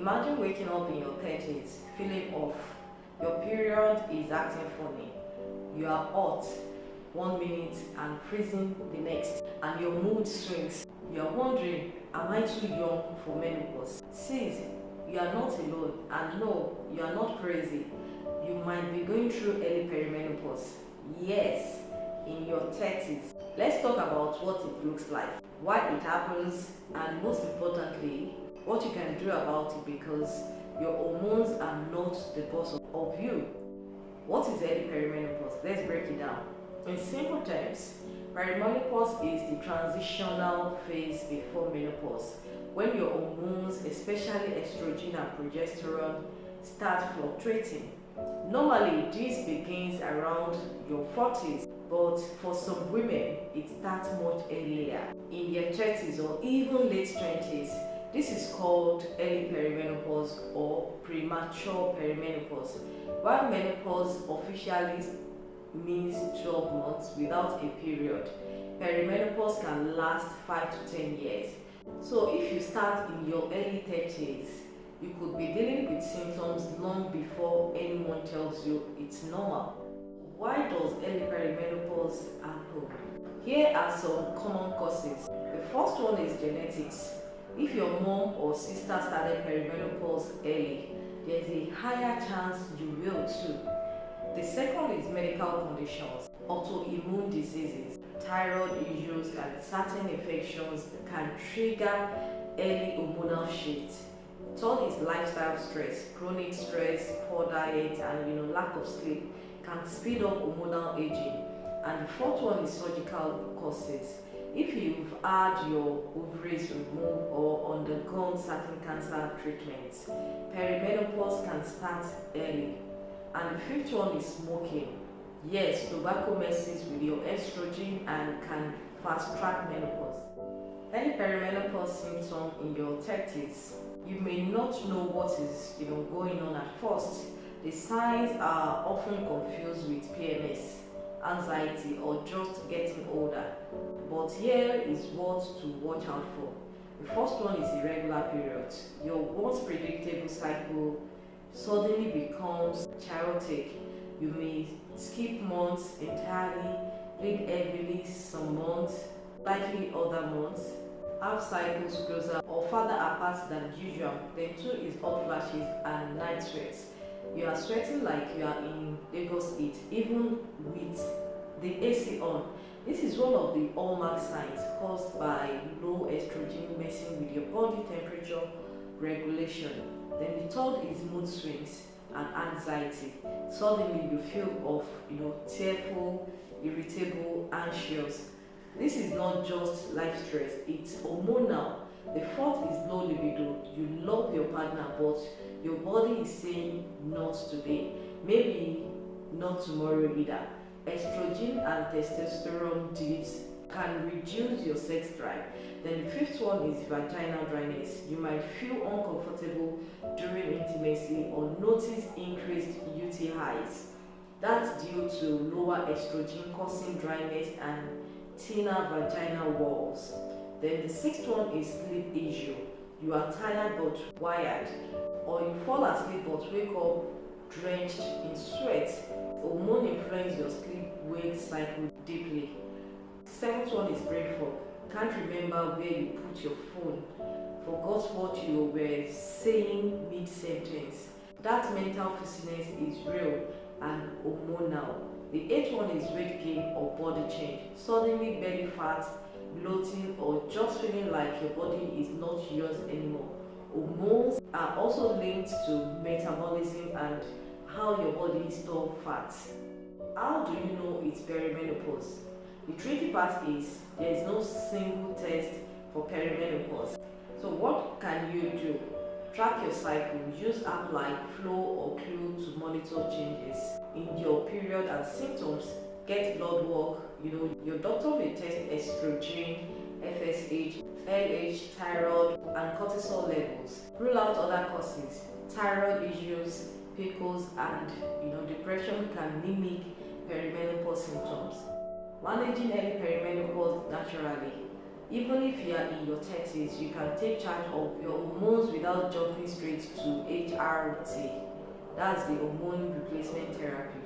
Imagine waking up in your 30s, feeling off. Your period is acting funny. You are hot 1 minute and freezing the next, and your mood swings. You are wondering, am I too young for menopause? Sis, you are not alone, and no, you are not crazy. You might be going through early perimenopause. Yes, in your 30s. Let's talk about what it looks like, why it happens, and most importantly, what you can do about it, because your hormones are not the boss of you. What is early perimenopause? Let's break it down. In simple terms, perimenopause is the transitional phase before menopause, when your hormones, especially estrogen and progesterone, start fluctuating. Normally, this begins around your 40s, but for some women, it starts much earlier, in their 30s or even late 20s. This is called early perimenopause or premature perimenopause. While menopause officially means 12 months without a period, perimenopause can last 5 to 10 years. So if you start in your early 30s, you could be dealing with symptoms long before anyone tells you it's normal. Why does early perimenopause happen? Here are some common causes. The first one is genetics. If your mom or sister started perimenopause early, there's a higher chance you will too. The second is medical conditions. Autoimmune diseases, thyroid issues, and certain infections can trigger early hormonal shifts. Third is lifestyle stress. Chronic stress, poor diet, and lack of sleep can speed up hormonal aging. And the fourth one is surgical causes. If you've had your ovaries removed or undergone certain cancer treatments, perimenopause can start early. And the fifth one is smoking. Yes, tobacco messes with your estrogen and can fast track menopause. Any perimenopause symptom in your 30s, you may not know what is going on at first. The signs are often confused with PMS, anxiety, or just getting older. But here is what to watch out for. The first one is irregular periods. Your once predictable cycle suddenly becomes chaotic. You may skip months entirely, bleed heavily some months, likely other months, have cycles closer or farther apart than usual. Then two is hot flashes and night sweats. You are sweating like you are in Lagos heat, even with the AC on. This is one of the hallmark signs caused by low estrogen messing with your body temperature regulation. Then the third is mood swings and anxiety. Suddenly you feel off, tearful, irritable, anxious. This is not just life stress, it's hormonal. The fourth is low libido. You love your partner, but your body is saying not today, maybe not tomorrow either. Estrogen and testosterone dips can reduce your sex drive. Then the fifth one is vaginal dryness. You might feel uncomfortable during intimacy or notice increased UTIs. That's due to lower estrogen causing dryness and thinner vaginal walls. Then the sixth one is sleep issue. You are tired but wired, or you fall asleep but wake up drenched in sweat. Hormone influence your sleep-wake cycle deeply. Seventh one is brain fog. Can't remember where you put your phone. Forgot what you were saying mid-sentence. That mental fuzziness is real and hormonal. The eighth one is weight gain or body change. Suddenly belly fat, bloating, or just feeling like your body is not yours anymore. Hormones are also linked to metabolism and how your body stores fat. How do you know it's perimenopause? The tricky part is there is no single test for perimenopause. So what can you do? Track your cycle. Use apps like Flow or Clue to monitor changes in your period and symptoms. Get blood work. Your doctor will test estrogen, FSH, LH, thyroid, and cortisol levels. Rule out other causes. Thyroid issues, PCOS, and depression can mimic perimenopause symptoms. Managing early perimenopause naturally. Even if you are in your 30s, you can take charge of your hormones without jumping straight to HRT. That's the hormone replacement therapy.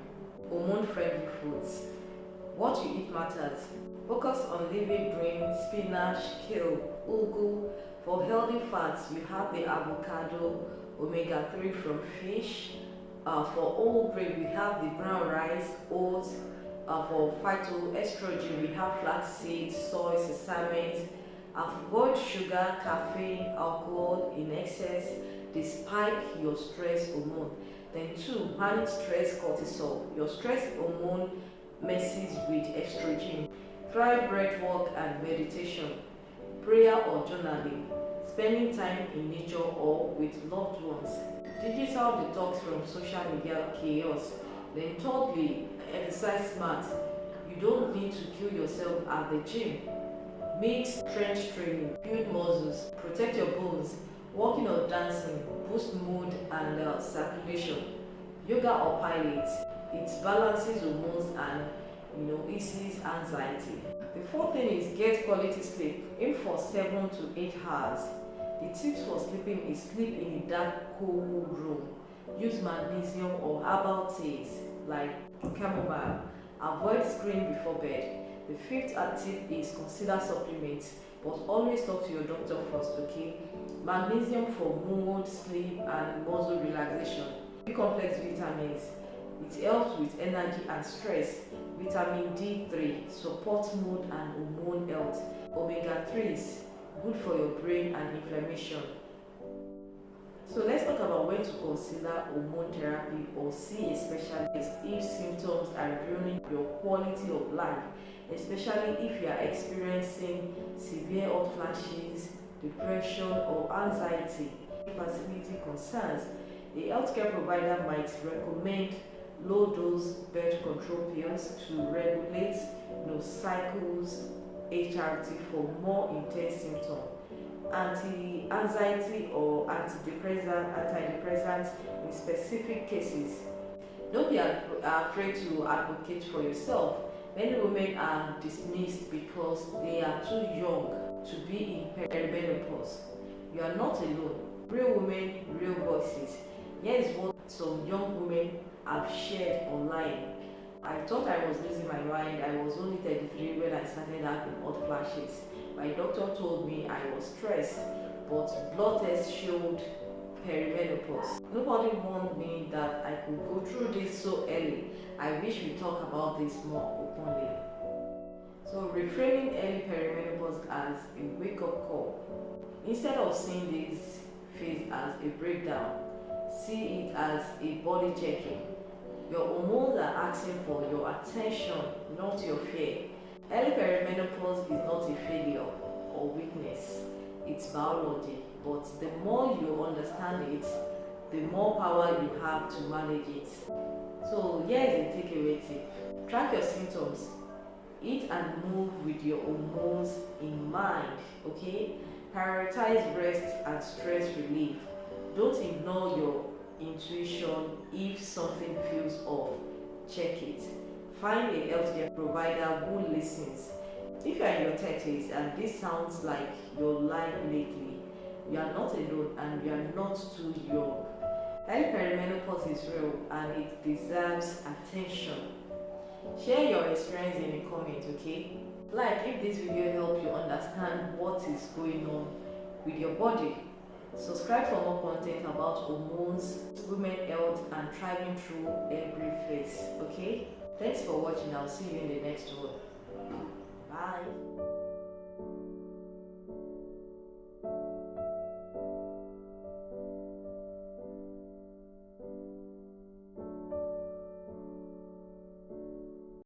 Hormone-friendly foods. What you eat matters. Focus on leafy greens, spinach, kale, ugu. For healthy fats, you have the avocado, omega-3 from fish. For whole grain, we have the brown rice, oats. For phytoestrogen, we have flaxseed, soy, sesame. Avoid sugar, caffeine, alcohol in excess. They spike your stress hormone. Then 2, manage stress cortisol. Your stress hormone messes with estrogen. Try breath work and meditation, prayer or journaling, spending time in nature or with loved ones. Digital detox from social media chaos. Then thirdly, exercise smart. You don't need to kill yourself at the gym. Mix strength training, build muscles, protect your bones. Walking or dancing, boost mood and circulation. Yoga or pilates, it balances hormones and eases anxiety. The fourth thing is get quality sleep. Aim for 7 to 8 hours. The tips for sleeping is sleep in a dark, cool room. Use magnesium or herbal teas like chamomile. Avoid screen before bed. The fifth tip is consider supplements, but always talk to your doctor first, okay? Magnesium for mood, sleep, and muscle relaxation. Complex vitamins. It helps with energy and stress. Vitamin D3 supports mood and hormone health. Omega-3s good for your brain and inflammation. So let's talk about when to consider hormone therapy or see a specialist if symptoms are ruining your quality of life, especially if you are experiencing severe hot flashes, depression or anxiety, fertility concerns. A healthcare provider might recommend low-dose birth control pills to regulate cycles, HRT for more intense symptoms, anti-anxiety or antidepressants in specific cases. Don't be afraid to advocate for yourself. Many women are dismissed because they are too young to be in perimenopause. You are not alone. Real women, real voices. Here is what some young women have shared online. I thought I was losing my mind. I was only 33 when I started having hot flashes. My doctor told me I was stressed, but blood tests showed perimenopause. Nobody warned me that I could go through this so early. I wish we talk about this more openly. So reframing early perimenopause as a wake-up call. Instead of seeing this phase as a breakdown, see it as a body checking. Your hormones are asking for your attention, not your fear. Early perimenopause is not a failure or weakness, it's biology. But the more you understand it, the more power you have to manage it. So here is a takeaway tip. Track your symptoms. Eat and move with your hormones in mind, okay? Prioritize rest and stress relief. Don't ignore your intuition. If something feels off, check it. Find a healthcare provider who listens. If you are in your 30s and this sounds like your life lately, you are not alone and you are not too young. Early perimenopause is real and it deserves attention. Share your experience in the comments, okay? Like if this video helped you understand what is going on with your body. Subscribe for more content about hormones, women health, and thriving through every phase. Okay? Thanks for watching. I'll see you in the next one. Bye.